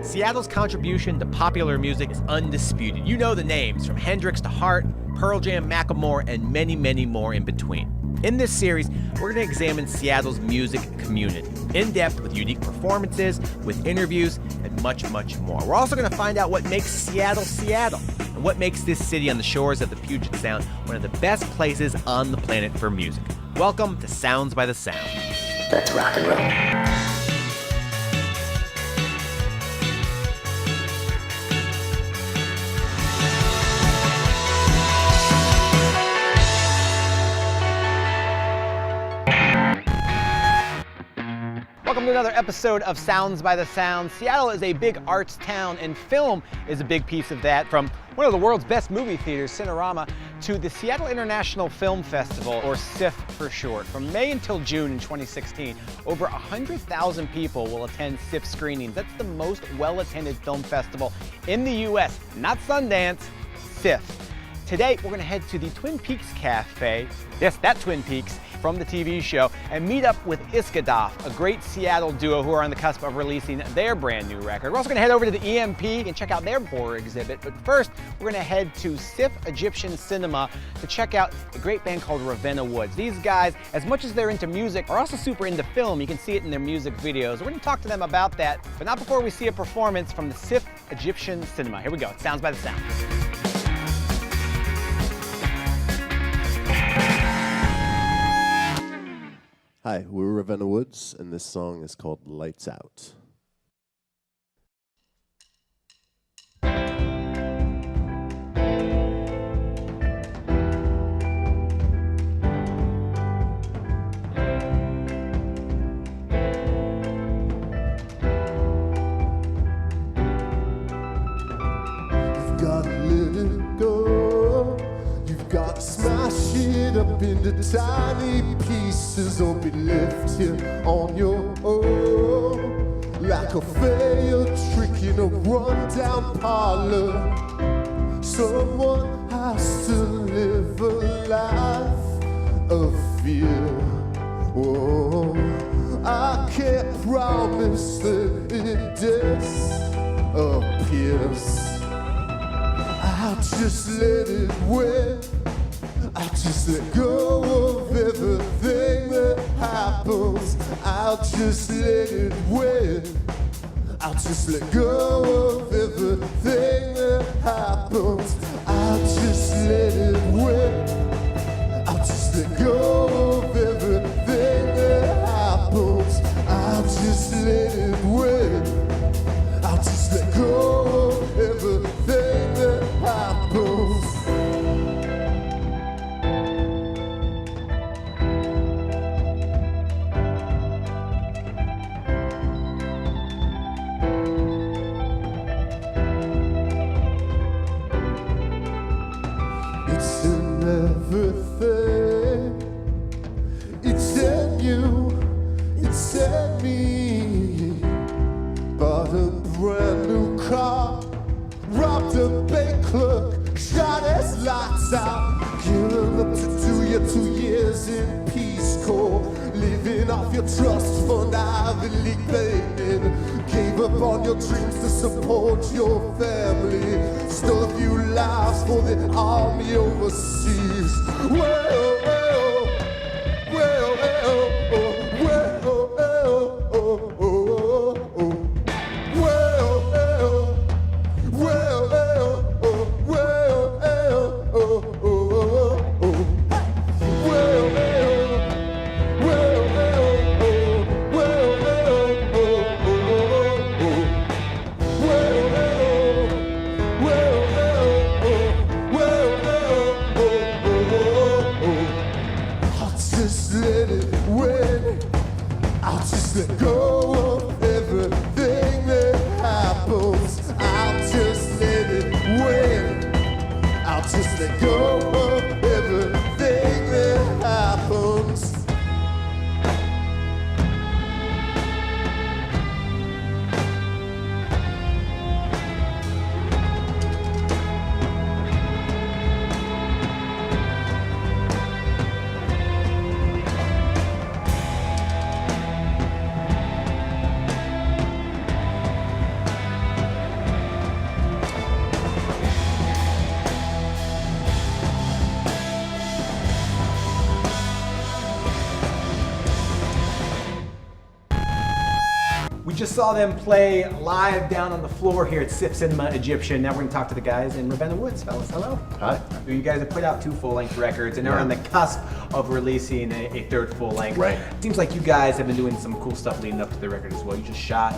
Seattle's contribution to popular music is undisputed. You know the names, from Hendrix to Hart, Pearl Jam, Macklemore, and many, many more in between. In this series, we're going to examine Seattle's music community, in depth with unique performances, with interviews, and much, much more. We're also going to find out what makes Seattle, Seattle, and what makes this city on the shores of the Puget Sound one of the best places on the planet for music. Welcome to Sounds by the Sound. Let's rock and roll. Welcome to another episode of Sounds by the Sound. Seattle is a big arts town, and film is a big piece of that. From one of the world's best movie theaters, Cinerama, to the Seattle International Film Festival, or SIFF for short. From May until June in 2016, over 100,000 people will attend SIFF screenings. That's the most well-attended film festival in the U.S., not Sundance, SIFF. Today, we're going to head to the Twin Peaks Cafe, yes, that Twin Peaks, from the TV show, and meet up with Iskadov, a great Seattle duo who are on the cusp of releasing their brand new record. We're also gonna head over to the EMP and check out their horror exhibit, but first, we're gonna head to SIFF Egyptian Cinema to check out a great band called Ravenna Woods. These guys, as much as they're into music, are also super into film. You can see it in their music videos. We're gonna talk to them about that, but not before we see a performance from the SIFF Egyptian Cinema. Here we go, it Sounds by the Sound. Hi, we're Ravenna Woods, and this song is called Lights Out. You've got to let it go. You've got to smash it up into tiny pieces, or be left here on your own, like a failed trick in a rundown parlor. Someone has to live a life of fear. Oh, I can't promise that it disappears. I'll just let it win. I'll just let go of everything that happens. I'll just let it win. I'll just let go of everything that happens. I'll just let it win. I'll just let go of everything that happens. I'll just let it win. I'll just let go of everything that happens. It's in everything. It's in you. It's in me. Bought a brand new car, robbed a bank clerk, shot his lights out. Gearing up to do your 2 years in Peace Corps, living off your trust fund, Ivy League paying. Gave up on your dreams to support your family. Stole a few lives for the army overseas. Well, well, well, well, oh, well, oh, oh, oh, oh, oh. Well, well, well, well, oh, well, well, oh, oh, oh, oh. Well, well, well, well, oh, well, well, oh, oh, oh. Well, well, well, well, oh, well, well, oh, oh, oh. We just saw them play live down on the floor here at SIFF Cinema Egyptian. Now we're going to talk to the guys in Ravenna Woods. Fellas, hello. Hi. You guys have put out 2 full-length records and are on the cusp of releasing a 3rd full-length. Right. Seems like you guys have been doing some cool stuff leading up to the record as well. You just shot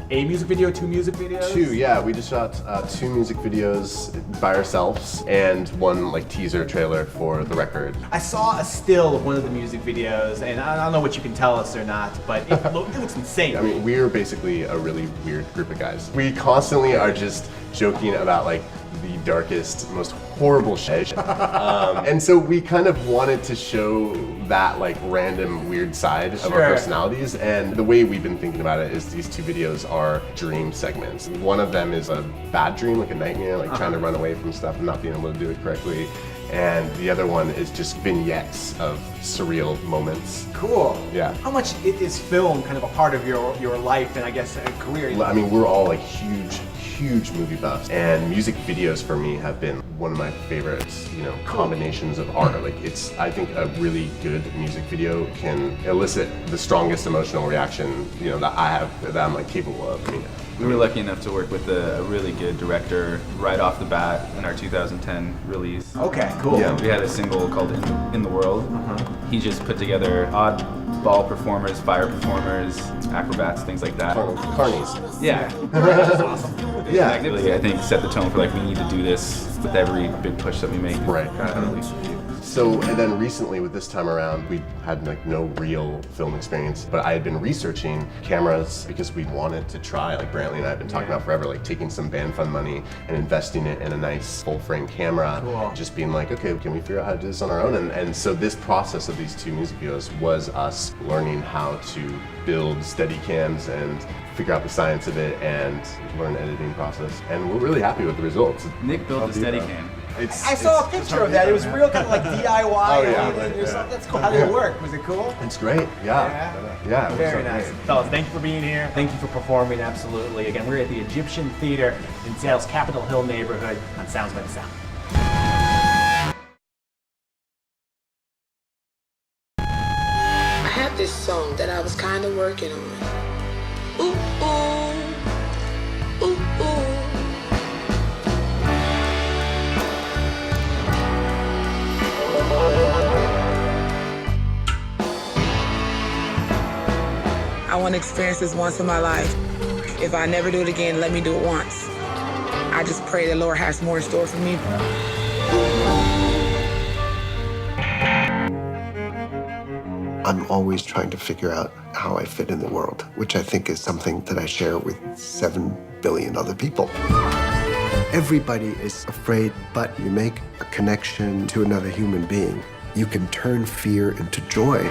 a music video, 2 music videos? 2, yeah. We just shot 2 music videos by ourselves and 1 like teaser trailer for the record. I saw a still of one of the music videos, and I don't know what you can tell us or not, but it looks insane. I mean, we're basically a really weird group of guys. We constantly are just joking about like the darkest, most horrible shit. And so we kind of wanted to show that like random weird side of our personalities, and the way we've been thinking about it is these 2 videos are dream segments. One of them is a bad dream, like a nightmare, like trying to run away from stuff and not being able to do it correctly. And the other one is just vignettes of surreal moments. Cool. Yeah. How much is film kind of a part of your life and I guess career? I mean, we're all like huge movie buffs, and music videos for me have been one of my favorites, you know, combinations of art. Like I think a really good music video can elicit the strongest emotional reaction, you know, that I'm like capable of. I mean, we were lucky enough to work with a really good director right off the bat in our 2010 release. Okay, cool. Yeah, we had a single called In the World. He just put together oddball performers, fire performers, acrobats, things like that. Carnies. Yeah. That's awesome. Yeah. Really, I think set the tone for like we need to do this with every big push that we make. Right. Release. So, and then recently with this time around, we had like no real film experience, but I had been researching cameras because we wanted to try, like Brantley and I have been talking about forever, like taking some band fund money and investing it in a nice full frame camera. Cool. Just being like, okay, can we figure out how to do this on our own? And so this process of these 2 music videos was us learning how to build steady cams and figure out the science of it and learn the editing process. And we're really happy with the results. Nick built the Steadicam. I saw a picture of that. It was real kind of like DIY. Oh, yeah, That's cool. How did it work? Was it cool? It's great, yeah. It was Very so nice. great. Fellas, thank you for being here. Thank you for performing, absolutely. Again, we're at the Egyptian Theater in Seattle's Capitol Hill neighborhood on Sounds by the Sound. I had this song that I was kind of working on. Ooh, ooh, ooh, ooh. I want to experience this once in my life. If I never do it again, let me do it once. I just pray the Lord has more in store for me. I'm always trying to figure out how I fit in the world, which I think is something that I share with 7 billion other people. Everybody is afraid, but you make a connection to another human being. You can turn fear into joy.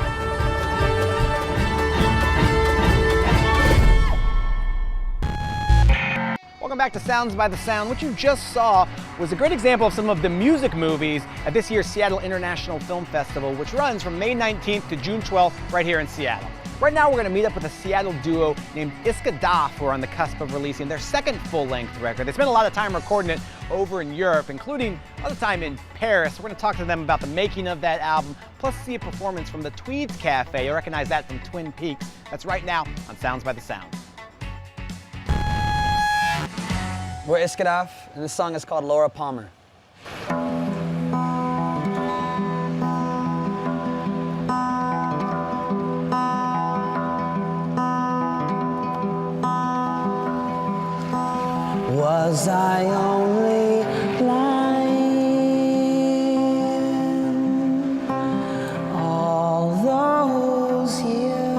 Welcome back to Sounds by the Sound. What you just saw was a great example of some of the music movies at this year's Seattle International Film Festival, which runs from May 19th to June 12th right here in Seattle. Right now we're going to meet up with a Seattle duo named Iskadaf, who are on the cusp of releasing their 2nd full-length record. They spent a lot of time recording it over in Europe, including a lot of time in Paris. We're going to talk to them about the making of that album, plus see a performance from the Tweeds Cafe. You recognize that from Twin Peaks. That's right now on Sounds by the Sound. We're Iskadaf, and this song is called Laura Palmer. Was I only lying all those years,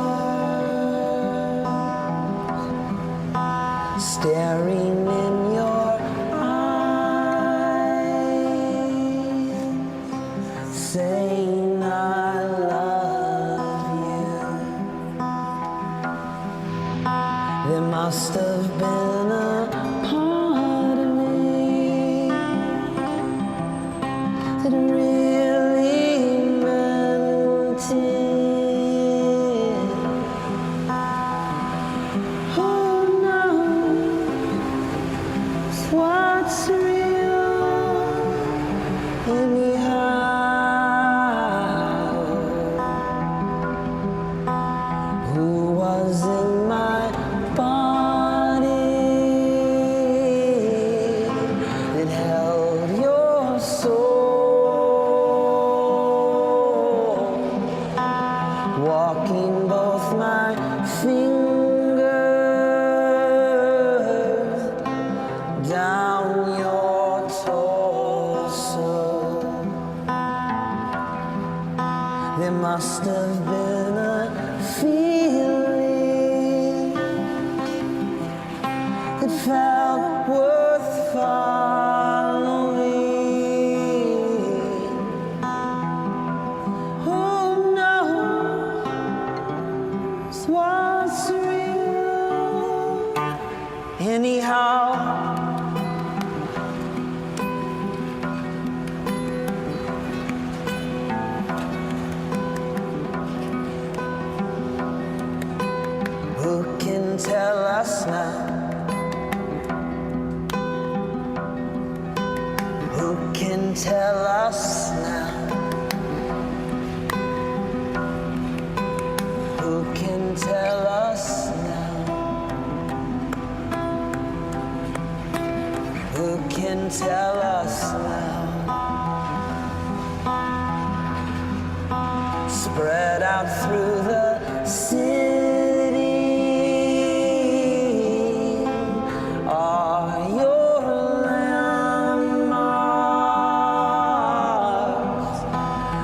staring in your eyes, saying I love you? There must have been a part of me that really meant it. Who knows what's real anyhow? Who was in my body? must have been a feeling that felt worth following. Who knows what's real? Anyhow, who can tell us now? Who can tell us now? Who can tell us now? Who can tell us now? Spread out through the city are your landmarks.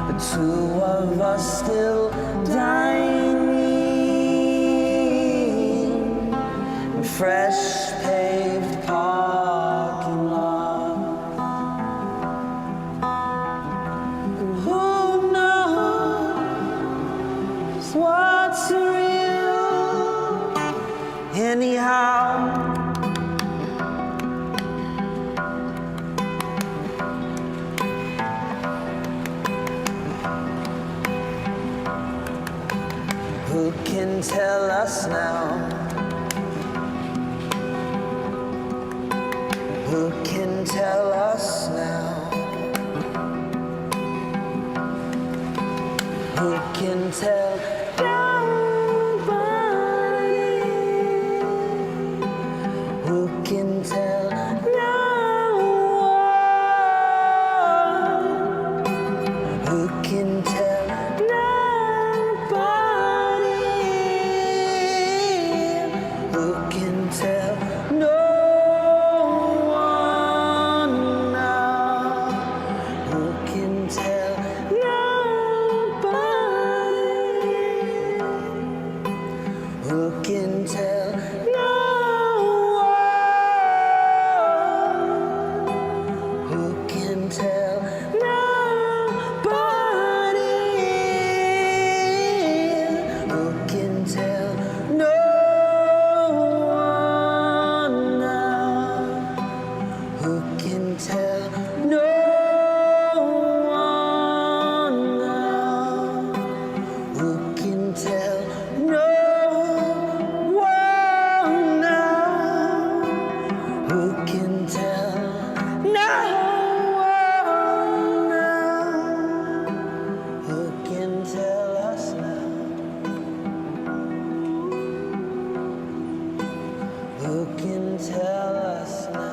The two of us still dining in fresh paved parking lots. Who knows what's real? Anyhow, who can tell us now? Who can tell us now? Who can tell? Nobody. Who can tell? No one. Who can tell? Nobody. Who can tell? No one now. Who can tell? Nobody. Who can tell? No one. Who can tell? Nobody. Who can tell? No one now. Who can tell? No one now. Who can tell? No one now. Who can tell? No one now. Who can tell us now? Who can tell us now?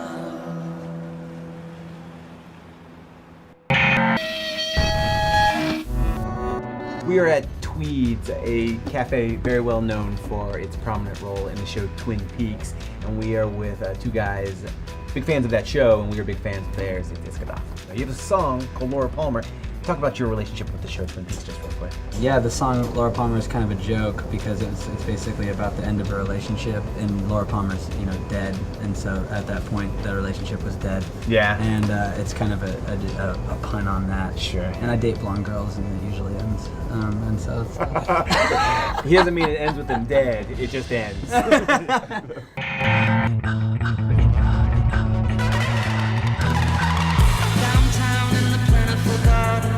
We are at Tweed's, a cafe very well known for its prominent role in the show Twin Peaks, and we are with two guys, big fans of that show, and we are big fans of theirs at Discadaf. Now, you have a song called Laura Palmer. Talk about your relationship with the show Twin Peaks just real quick. Yeah, the song Laura Palmer is kind of a joke because it's basically about the end of a relationship, and Laura Palmer's dead, and so at that point the relationship was dead. Yeah. And it's kind of a pun on that. Sure. And I date blonde girls, and it usually ends. And so it's He doesn't mean it ends with them dead, it just ends. Downtown in the plentiful garden,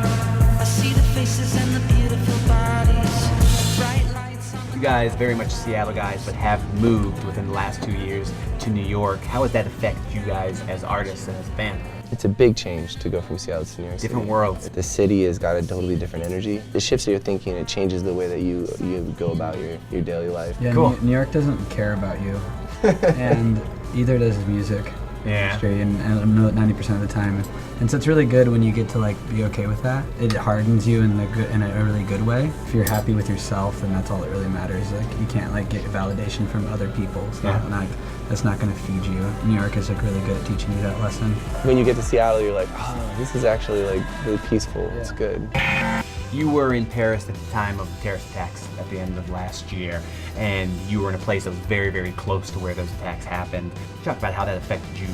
I see the faces and the beautiful bodies. Bright lights on You guys, very much Seattle guys, but have moved within the last 2 years to New York. How has that affected you guys as artists and as a band? It's a big change to go from Seattle to New York City. Different worlds. The city has got a totally different energy. It shifts your thinking, it changes the way that you go about your daily life. Yeah, Cool. New York doesn't care about you, and either does his music. Yeah. Industry, and 90% of the time, and so it's really good when you get to be okay with that. It hardens you in a really good way. If you're happy with yourself, then that's all that really matters. You can't get validation from other people. It's not that's not going to feed you. New York is really good at teaching you that lesson. When you get to Seattle, you're like, oh, this is actually really peaceful. It's good. You were in Paris at the time of the terrorist attacks at the end of last year, and you were in a place that was very, very close to where those attacks happened. Talk about how that affected you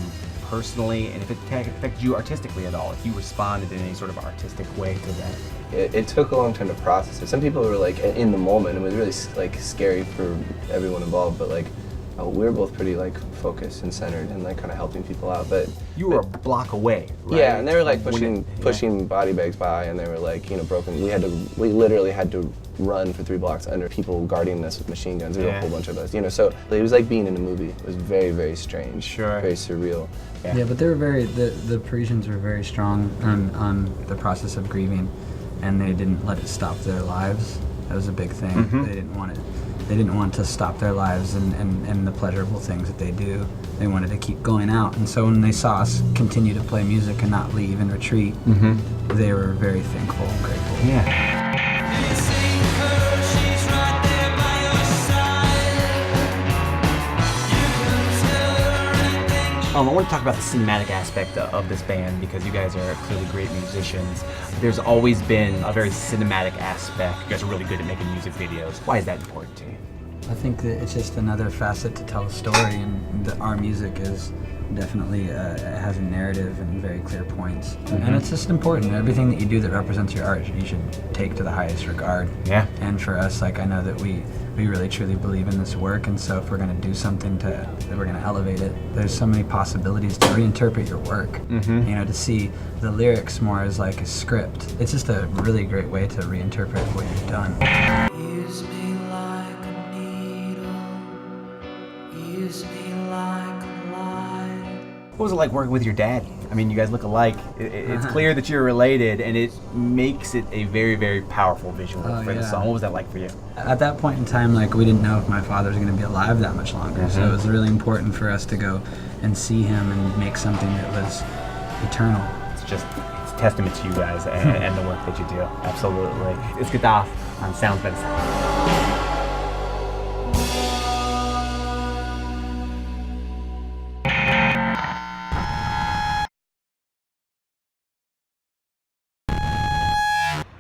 personally, and if it affected you artistically at all, if you responded in any sort of artistic way to that. It took a long time to process it. Some people were like in the moment, it was really like scary for everyone involved, but like we were both pretty like focused and centered and like kind of helping people out. But you were a block away, right? Yeah, and they were like pushing body bags by, and they were like, you know, broken. We literally had to run for 3 blocks under people guarding us with machine guns. There were a whole bunch of us, you know. So it was like being in a movie. It was very, very strange, very surreal. Yeah, but they were the Parisians were very strong on the process of grieving, and they didn't let it stop their lives. That was a big thing. They didn't want it. They didn't want to stop their lives and the pleasurable things that they do. They wanted to keep going out. And so when they saw us continue to play music and not leave and retreat, they were very thankful and grateful. Yeah. I want to talk about the cinematic aspect of this band because you guys are clearly great musicians. There's always been a very cinematic aspect. You guys are really good at making music videos. Why is that important to you? I think that it's just another facet to tell a story, and our music is definitely has a narrative and very clear points. And it's just important. Everything that you do that represents your art, you should take to the highest regard. Yeah. And for us, like, I know that we really truly believe in this work, and so if we're going to do something that we're going to elevate it, there's so many possibilities to reinterpret your work. You know, to see the lyrics more as like a script. It's just a really great way to reinterpret what you've done. Use me like a needle, use me like a light. What was it like working with your dad? I mean, you guys look alike. It's clear that you're related, and it makes it a very, very powerful visual for the song. What was that like for you? At that point in time, like, we didn't know if my father was going to be alive that much longer, so it was really important for us to go and see him and make something that was eternal. It's a testament to you guys and the work that you do. Absolutely. Let's get off on Sounds by the Sound.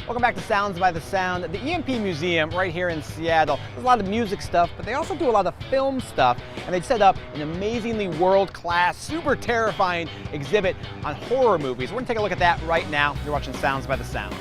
Welcome back to Sounds by the Sound, the EMP Museum right here in Seattle. There's a lot of music stuff, but they also do a lot of film stuff, and they've set up an amazingly world-class, super terrifying exhibit on horror movies. We're gonna take a look at that right now. You're watching Sounds by the Sound.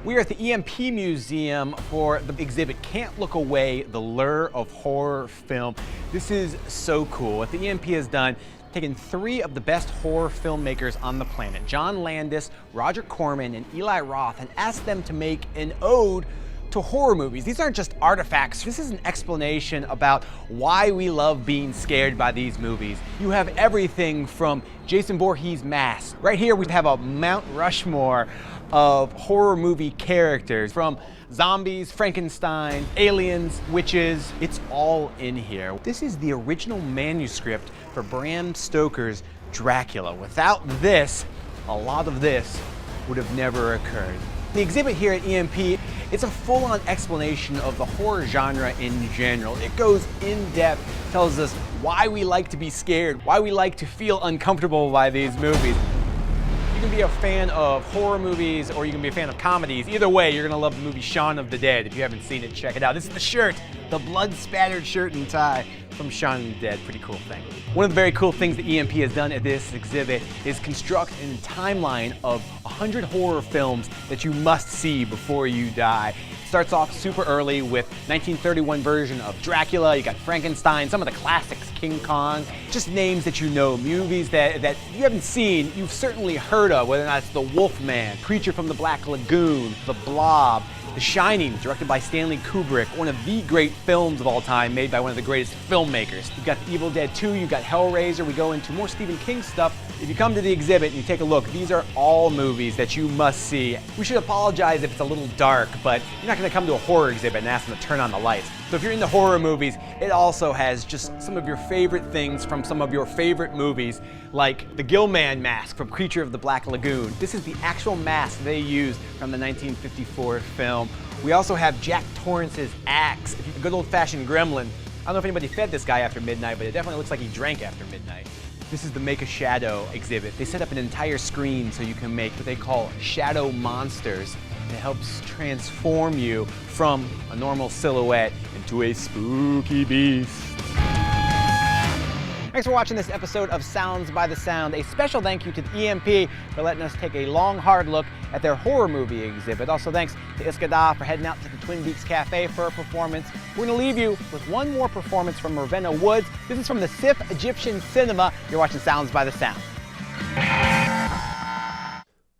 We are at the EMP Museum for the exhibit Can't Look Away, the Lure of Horror Film. This is so cool. What the EMP has done, taken 3 of the best horror filmmakers on the planet, John Landis, Roger Corman, and Eli Roth, and asked them to make an ode to horror movies. These aren't just artifacts. This is an explanation about why we love being scared by these movies. You have everything from Jason Voorhees' Mask. Right here we have a Mount Rushmore of horror movie characters, from zombies, Frankenstein, aliens, witches. It's all in here. This is the original manuscript for Bram Stoker's Dracula. Without this, a lot of this would have never occurred. The exhibit here at EMP, it's a full-on explanation of the horror genre in general. It goes in depth, tells us why we like to be scared, why we like to feel uncomfortable by these movies. You can be a fan of horror movies, or you can be a fan of comedies. Either way, you're gonna love the movie Shaun of the Dead. If you haven't seen it, check it out. This is the shirt, the blood-spattered shirt and tie from Shaun of the Dead. Pretty cool thing. One of the very cool things that EMP has done at this exhibit is construct a timeline of 100 horror films that you must see before you die. Starts off super early with 1931 version of Dracula. You got Frankenstein, some of the classics, King Kong, just names that you know, movies that you haven't seen, you've certainly heard of, whether or not it's The Wolfman, Creature from the Black Lagoon, The Blob, The Shining, directed by Stanley Kubrick, one of the great films of all time, made by one of the greatest filmmakers. You've got Evil Dead 2, you've got Hellraiser, we go into more Stephen King stuff. If you come to the exhibit and you take a look, these are all movies that you must see. We should apologize if it's a little dark, but you're not gonna come to a horror exhibit and ask them to turn on the lights. So if you're into horror movies, it also has just some of your favorite things from some of your favorite movies, like the Gillman mask from Creature of the Black Lagoon. This is the actual mask they used from the 1954 film. We also have Jack Torrance's axe, a good old-fashioned gremlin. I don't know if anybody fed this guy after midnight, but it definitely looks like he drank after midnight. This is the Make a Shadow exhibit. They set up an entire screen so you can make what they call shadow monsters. It helps transform you from a normal silhouette into a spooky beast. Thanks for watching this episode of Sounds by the Sound. A special thank you to the EMP for letting us take a long, hard look at their horror movie exhibit. Also thanks to Iskada for heading out to the Twin Beaks Cafe for a performance. We're gonna leave you with one more performance from Ravenna Woods. This is from the SIFF Egyptian Cinema. You're watching Sounds by the Sound.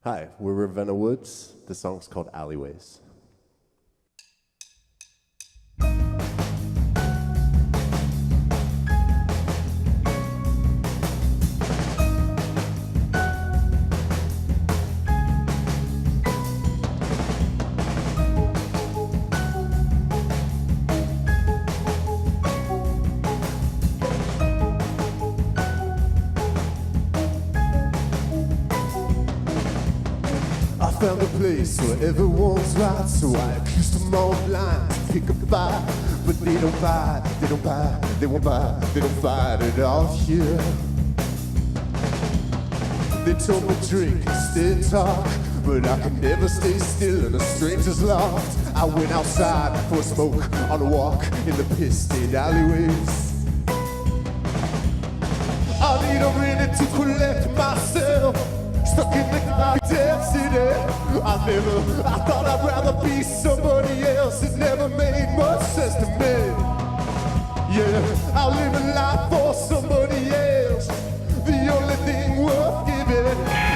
Hi, we're Ravenna Woods. The song's called Alleyways. Found a place where everyone's right, so I accused them all blind to pick a fight. But they don't buy, they don't buy, they won't buy, they don't fight it all here. They told me drink, stay talk, but I can never stay still in a stranger's loft. I went outside for a smoke on a walk in the piss-stained alleyways. I need a minute to collect myself. Stuck in the goddamn city. I thought I'd rather be somebody else. It never made much sense to me. Yeah, I'll live a life for somebody else. The only thing worth giving.